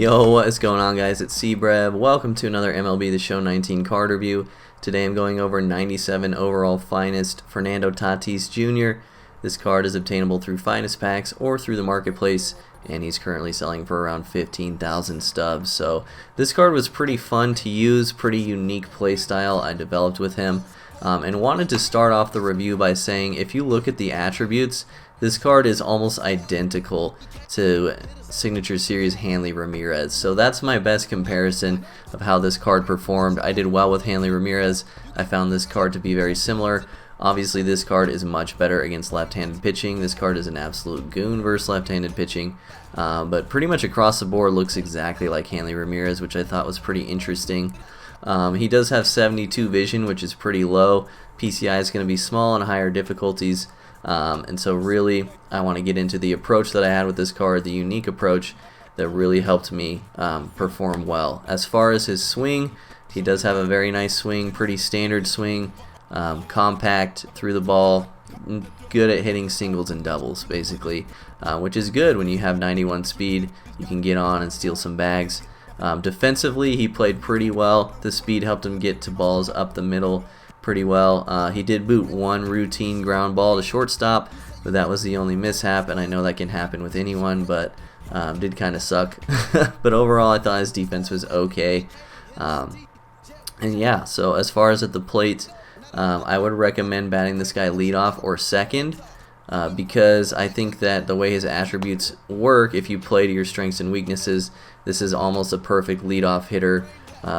Yo, what is going on, guys? It's Cbrev. Welcome to another MLB The Show 19 card review. Today I'm going over 97 overall finest Fernando Tatis Jr. This card is obtainable through Finest Packs or through the marketplace, and he's currently selling for around 15,000 stubs. So this card was pretty fun to use, pretty unique play style I developed with him. And wanted to start off the review by saying, if you look at the attributes, this card is almost identical to Signature Series Hanley Ramirez. So that's my best comparison of how this card performed. I did well with Hanley Ramirez. I found this card to be very similar. Obviously, this card is much better against left-handed pitching. This card is an absolute goon versus left-handed pitching. But pretty much across the board looks exactly like Hanley Ramirez, which I thought was pretty interesting. He does have 72 vision, which is pretty low. PCI is going to be small and higher difficulties. And so really, I want to get into the approach that I had with this card, the unique approach that really helped me perform well. As far as his swing, he does have a very nice swing, pretty standard swing, compact through the ball, good at hitting singles and doubles, basically, which is good when you have 91 speed. You can get on and steal some bags. Defensively, he played pretty well. The speed helped him get to balls up the middle pretty well. He did boot one routine ground ball to shortstop, but that was the only mishap, and I know that can happen with anyone, but did kind of suck. But overall, I thought his defense was okay. And yeah, so as far as at the plate, I would recommend batting this guy leadoff or second, because I think that the way his attributes work, if you play to your strengths and weaknesses, this is almost a perfect leadoff hitter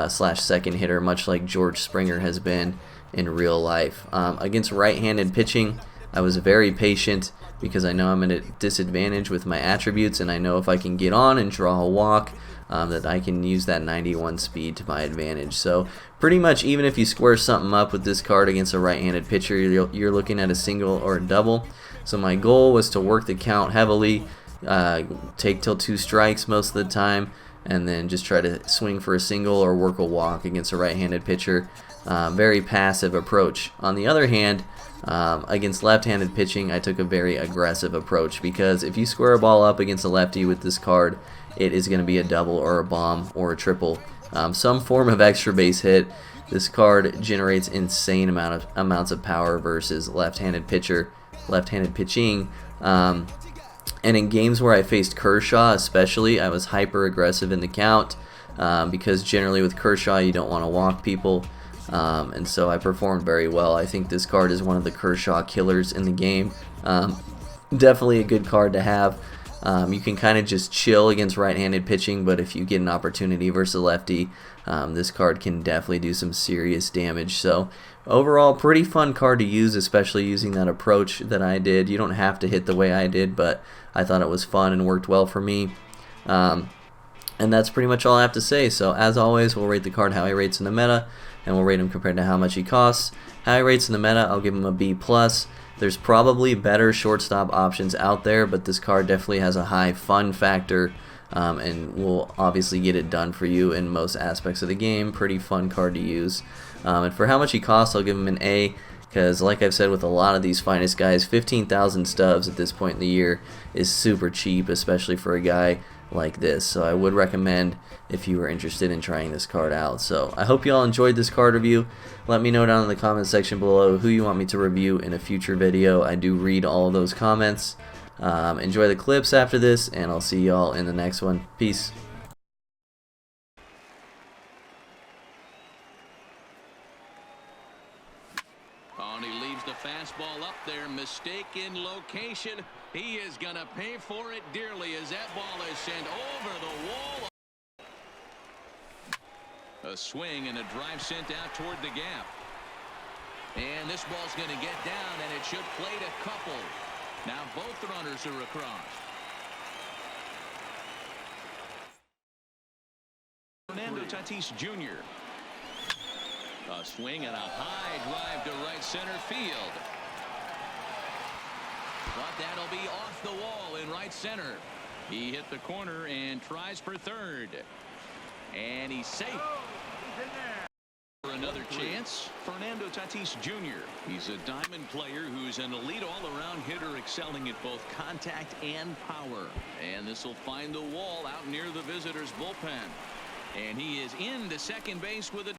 slash second hitter, much like George Springer has been in real life. Against right-handed pitching, I was very patient because I know I'm at a disadvantage with my attributes, and I know if I can get on and draw a walk, that I can use that 91 speed to my advantage. So pretty much even if you square something up with this card against a right-handed pitcher, you're looking at a single or a double. So my goal was to work the count heavily, take till 2 strikes most of the time, and then just try to swing for a single or work a walk against a right-handed pitcher. Very passive approach. On the other hand, against left-handed pitching, I took a very aggressive approach, because if you square a ball up against a lefty with this card, it is going to be a double or a bomb or a triple, some form of extra base hit. This card generates insane amounts of power versus left-handed pitching. And in games where I faced Kershaw especially, I was hyper aggressive in the count, because generally with Kershaw you don't want to walk people. And so I performed very well. I think this card is one of the Kershaw killers in the game. Definitely a good card to have. You can kind of just chill against right-handed pitching, but if you get an opportunity versus a lefty, this card can definitely do some serious damage. So overall, pretty fun card to use, especially using that approach that I did. You don't have to hit the way I did, but I thought it was fun and worked well for me. And that's pretty much all I have to say. So as always, we'll rate the card how he rates in the meta, and we'll rate him compared to how much he costs. How he rates in the meta, I'll give him a B+. There's probably better shortstop options out there, but this card definitely has a high fun factor, and will obviously get it done for you in most aspects of the game. Pretty fun card to use. And for how much he costs, I'll give him an A, because like I've said with a lot of these finest guys, 15,000 stubs at this point in the year is super cheap, especially for a guy like this. So I would recommend if you were interested in trying this card out. So I hope you all enjoyed this card review. Let me know down in the comment section below who you want me to review in a future video. I do read all of those comments. Enjoy the clips after this, and I'll see you all in the next one. Peace. And he leaves the fastball up there. Mistaken location. He is going to pay for it dearly as that ball is sent over the wall. A swing and a drive sent out toward the gap. And this ball's going to get down, and it should plate a couple. Now both runners are across. Fernando Tatis Jr. A swing and a high drive to right center field. But that'll be off the wall in right center. He hit the corner and tries for third. And he's safe. For another chance. chance. Fernando Tatis Jr. He's a diamond player who's an elite all-around hitter, excelling at both contact and power. And this will find the wall out near the visitors' bullpen. And he is into second base with a